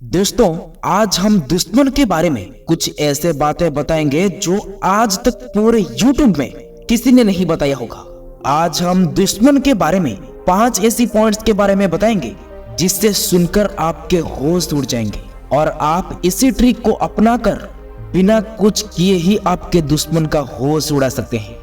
दोस्तों, आज हम दुश्मन के बारे में कुछ ऐसे बातें बताएंगे जो आज तक पूरे YouTube में किसी ने नहीं बताया होगा। आज हम दुश्मन के बारे में 5 ऐसी पॉइंट्स के बारे में बताएंगे जिससे सुनकर आपके होश उड़ जाएंगे और आप इसी ट्रिक को अपनाकर बिना कुछ किए ही आपके दुश्मन का होश उड़ा सकते हैं।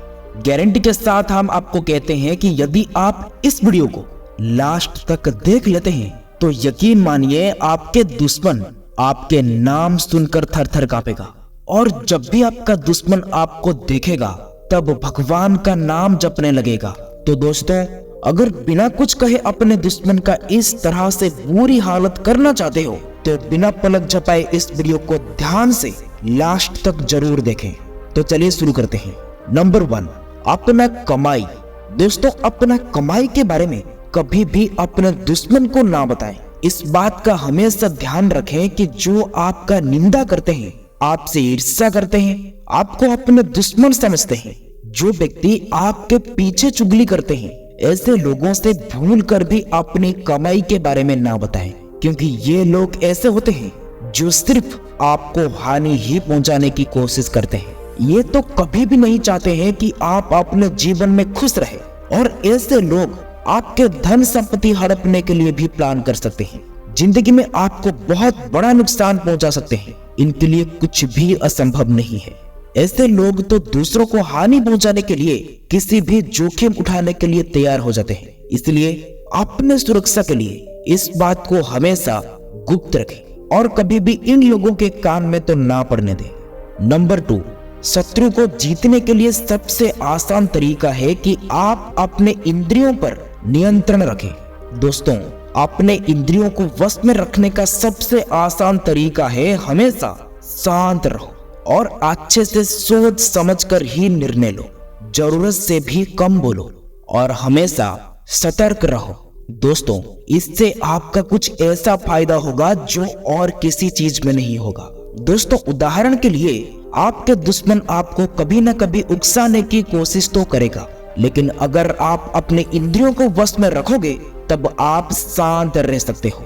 गारंटी के साथ हम आपको कहते हैं कि यदि आप इस वीडियो को लास्ट तक देख लेते हैं तो यकीन मानिए आपके दुश्मन आपके नाम सुनकर थर थर कांपेगा और जब भी आपका दुश्मन आपको देखेगा तब भगवान का नाम जपने लगेगा। तो दोस्तों, अगर बिना कुछ कहे अपने दुश्मन का इस तरह से बुरी हालत करना चाहते हो तो बिना पलक झपकाए इस वीडियो को ध्यान से लास्ट तक जरूर देखें। तो चलिए शुरू करते हैं। नंबर 1, अपना कमाई। दोस्तों, अपना कमाई के बारे में कभी भी अपने दुश्मन को ना बताएं। इस बात का हमेशा ध्यान रखें कि जो आपका निंदा करते हैं, आपसे ईर्ष्या करते हैं, आपको अपने दुश्मन समझते हैं, जो व्यक्ति आपके पीछे चुगली करते हैं, ऐसे लोगों से भूल कर भी अपनी कमाई के बारे में ना बताएं, क्योंकि ये लोग ऐसे होते हैं जो सिर्फ आपको हानि ही पहुंचाने की कोशिश करते हैं। ये तो कभी भी नहीं चाहते हैं कि आप अपने जीवन में खुश रहे और ऐसे लोग आपके धन संपत्ति हड़पने के लिए भी प्लान कर सकते हैं। जिंदगी में आपको बहुत बड़ा नुकसान पहुंचा सकते हैं। इनके लिए कुछ भी असंभव नहीं है। ऐसे लोग तो दूसरों को हानि पहुंचाने के लिए किसी भी जोखिम उठाने के लिए तैयार हो जाते हैं। इसलिए अपने सुरक्षा के लिए इस बात को हमेशा गुप्त रखें और कभी भी इन लोगों के कान में तो ना पड़ने दें। नंबर 2, शत्रु को जीतने के लिए सबसे आसान तरीका है कि आप अपने इंद्रियों पर नियंत्रण रखें। दोस्तों, अपने इंद्रियों को वश में रखने का सबसे आसान तरीका है हमेशा शांत रहो और अच्छे से सोच समझकर ही निर्णय लो। जरूरत से भी कम बोलो और हमेशा सतर्क रहो। दोस्तों, इससे आपका कुछ ऐसा फायदा होगा जो और किसी चीज में नहीं होगा। दोस्तों, उदाहरण के लिए आपके दुश्मन आपको कभी न कभी उकसाने की कोशिश तो करेगा, लेकिन अगर आप अपने इंद्रियों को वश में रखोगे तब आप शांत रह सकते हो।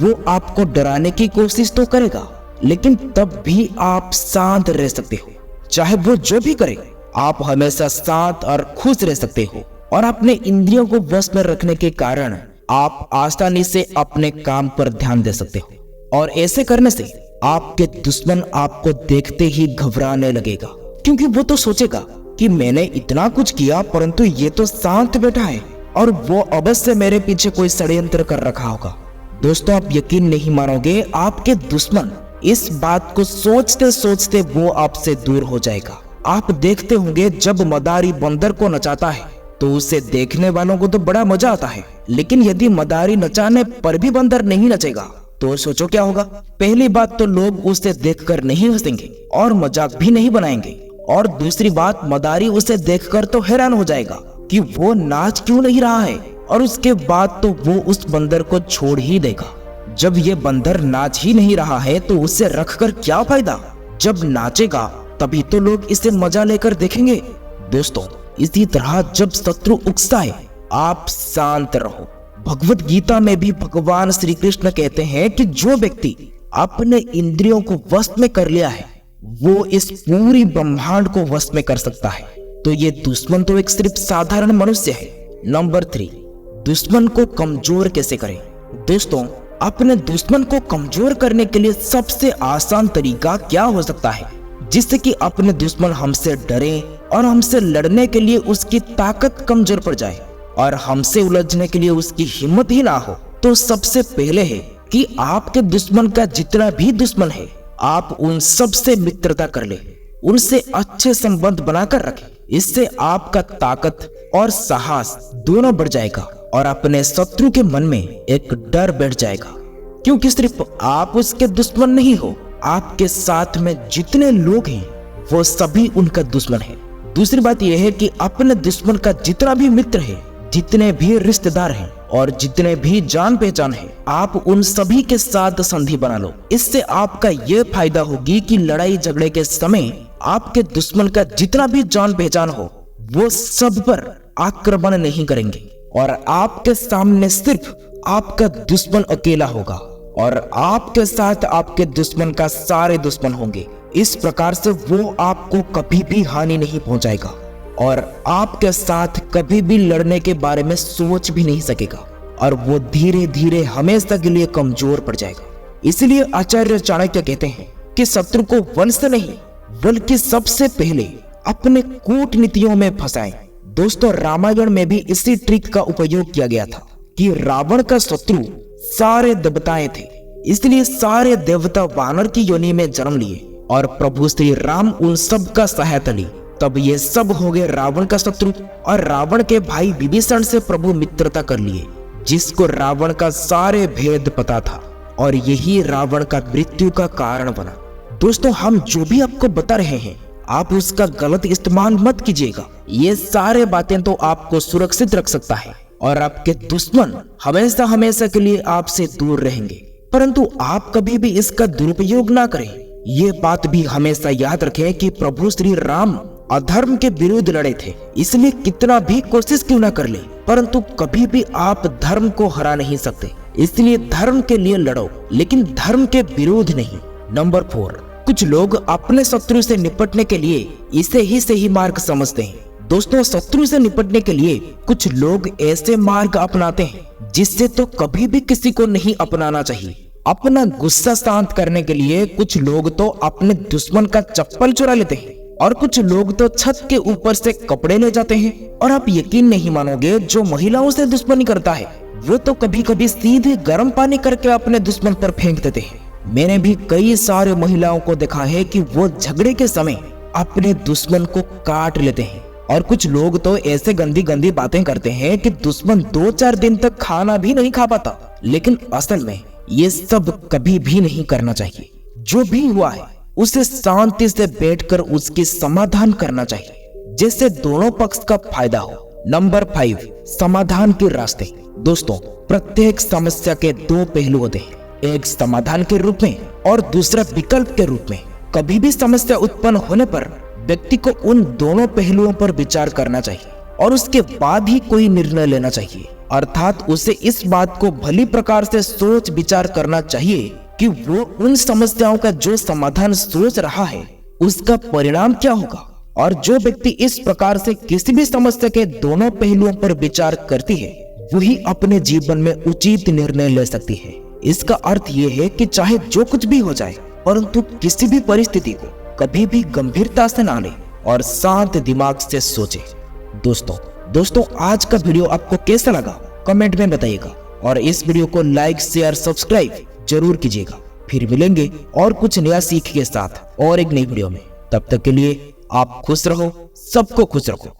वो आपको डराने की कोशिश तो करेगा, लेकिन तब भी आप शांत रह सकते हो। चाहे वो जो भी करे, आप हमेशा शांत और खुश रह सकते हो और अपने इंद्रियों को वश में रखने के कारण आप आसानी से अपने काम पर ध्यान दे सकते हो और ऐसे करने से आपके दुश्मन आपको देखते ही घबराने लगेगा, क्योंकि वो तो सोचेगा कि मैंने इतना कुछ किया परंतु ये तो शांत बैठा है और वो अवश्य मेरे पीछे कोई षड्यंत्र कर रखा होगा। दोस्तों, आप यकीन नहीं मानोगे, आपके दुश्मन इस बात को सोचते सोचते वो आपसे दूर हो जाएगा। आप देखते होंगे जब मदारी बंदर को नचाता है तो उसे देखने वालों को तो बड़ा मजा आता है, लेकिन यदि मदारी नचाने पर भी बंदर नहीं नचेगा तो सोचो क्या होगा। पहली बात तो लोग उसे देखकर नहीं हंसेंगे और मजाक भी नहीं बनाएंगे, और दूसरी बात, मदारी उसे देखकर तो हैरान हो जाएगा कि वो नाच क्यों नहीं रहा है, और उसके बाद तो वो उस बंदर को छोड़ ही देगा। जब ये बंदर नाच ही नहीं रहा है तो उसे रखकर क्या फायदा। जब नाचेगा तभी तो लोग इसे मजा लेकर देखेंगे। दोस्तों, इसी तरह जब शत्रु उकसाए आप शांत रहो। भगवत गीता में भी भगवान श्री कृष्ण कहते हैं कि जो व्यक्ति अपने इंद्रियों को वश में कर लिया है वो इस पूरी ब्रह्मांड को वश में कर सकता है। तो ये दुश्मन तो एक सिर्फ साधारण मनुष्य है। नंबर 3, दुश्मन को कमजोर कैसे करें। दोस्तों, अपने दुश्मन को कमजोर करने के लिए सबसे आसान तरीका क्या हो सकता है जिससे कि अपने दुश्मन हमसे डरे और हमसे लड़ने के लिए उसकी ताकत कमजोर पड़ जाए और हमसे उलझने के लिए उसकी हिम्मत ही ना हो। तो सबसे पहले है कि आपके दुश्मन का जितना भी दुश्मन है आप उन सब से मित्रता कर ले, उनसे अच्छे संबंध बनाकर रखें। इससे आपका ताकत और साहस दोनों बढ़ जाएगा और अपने शत्रु के मन में एक डर बैठ जाएगा, क्योंकि सिर्फ आप उसके दुश्मन नहीं हो, आपके साथ में जितने लोग हैं वो सभी उनका दुश्मन है। दूसरी बात यह है कि अपने दुश्मन का जितना भी मित्र है, जितने भी रिश्तेदार हैं और जितने भी जान पहचान है, आप उन सभी के साथ संधि बना लो। इससे आपका ये फायदा होगी कि लड़ाई झगड़े के समय आपके दुश्मन का जितना भी जान पहचान हो वो सब पर आक्रमण नहीं करेंगे और आपके सामने सिर्फ आपका दुश्मन अकेला होगा और आपके साथ आपके दुश्मन का सारे दुश्मन होंगे। इस प्रकार से वो आपको कभी भी हानि नहीं पहुंचाएगा और आपके साथ कभी भी लड़ने के बारे में सोच भी नहीं सकेगा और वो धीरे धीरे हमेशा के लिए कमजोर पड़ जाएगा। इसलिए आचार्य चाणक्य कहते हैं कि शत्रु को वंश से नहीं बल्कि सबसे पहले अपने कूटनीतियों में फंसाएं। दोस्तों, रामायण में भी इसी ट्रिक का उपयोग किया गया था कि रावण का शत्रु सारे देवताएं थे, इसलिए सारे देवता वानर की योनि में जन्म लिए और प्रभु श्री राम उन सब का सहायता ली। तब ये सब हो गए रावण का शत्रु और रावण के भाई विभीषण से प्रभु मित्रता कर लिए, जिसको रावण का सारे भेद पता था और यही रावण का मृत्यु का कारण बना। दोस्तों, हम जो भी आपको बता रहे हैं आप उसका गलत इस्तेमाल मत कीजिएगा। ये सारे बातें तो आपको सुरक्षित रख सकता है और आपके दुश्मन हमेशा हमेशा के लिए आपसे दूर रहेंगे, परंतु आप कभी भी इसका दुरुपयोग ना करें। ये बात भी हमेशा याद रखें कि प्रभु श्री राम अधर्म के विरुद्ध लड़े थे, इसलिए कितना भी कोशिश क्यों ना कर ले, परंतु कभी भी आप धर्म को हरा नहीं सकते। इसलिए धर्म के लिए लड़ो, लेकिन धर्म के विरुद्ध नहीं। नंबर 4, कुछ लोग अपने शत्रु से निपटने के लिए इसे ही सही मार्ग समझते हैं। दोस्तों, शत्रु से निपटने के लिए कुछ लोग ऐसे मार्ग अपनाते हैं जिससे तो कभी भी किसी को नहीं अपनाना चाहिए। अपना गुस्सा शांत करने के लिए कुछ लोग तो अपने दुश्मन का चप्पल चुरा लेते हैं और कुछ लोग तो छत के ऊपर से कपड़े ले जाते हैं। और आप यकीन नहीं मानोगे, जो महिलाओं से दुश्मनी करता है वो तो कभी कभी सीधे गर्म पानी करके अपने दुश्मन पर फेंक देते हैं। मैंने भी कई सारे महिलाओं को देखा है कि वो झगड़े के समय अपने दुश्मन को काट लेते हैं। और कुछ लोग तो ऐसे गंदी गंदी बातें करते हैं कि दुश्मन 2-4 दिन तक खाना भी नहीं खा पाता। लेकिन असल में ये सब कभी भी नहीं करना चाहिए। जो भी हुआ है उसे शांति से बैठकर उसकी समाधान करना चाहिए, जिससे दोनों पक्ष का फायदा हो। नंबर 5, समाधान के रास्ते। दोस्तों, प्रत्येक समस्या के 2 पहलू होते हैं, एक समाधान के रूप में और दूसरा विकल्प के रूप में। कभी भी समस्या उत्पन्न होने पर व्यक्ति को उन दोनों पहलुओं पर विचार करना चाहिए और उसके बाद ही कोई निर्णय लेना चाहिए। अर्थात उसे इस बात को भली प्रकार से सोच विचार करना चाहिए कि वो उन समस्याओं का जो समाधान सोच रहा है उसका परिणाम क्या होगा। और जो व्यक्ति इस प्रकार से किसी भी समस्या के दोनों पहलुओं पर विचार करती है वही अपने जीवन में उचित निर्णय ले सकती है। इसका अर्थ ये है कि चाहे जो कुछ भी हो जाए, परंतु किसी भी परिस्थिति को कभी भी गंभीरता से ना ले और शांत दिमाग से सोचे। दोस्तों, आज का वीडियो आपको कैसा लगा कमेंट में बताइएगा और इस वीडियो को लाइक, शेयर, सब्सक्राइब जरूर कीजिएगा। फिर मिलेंगे और कुछ नया सीख के साथ और एक नई वीडियो में। तब तक के लिए आप खुश रहो, सबको खुश रखो।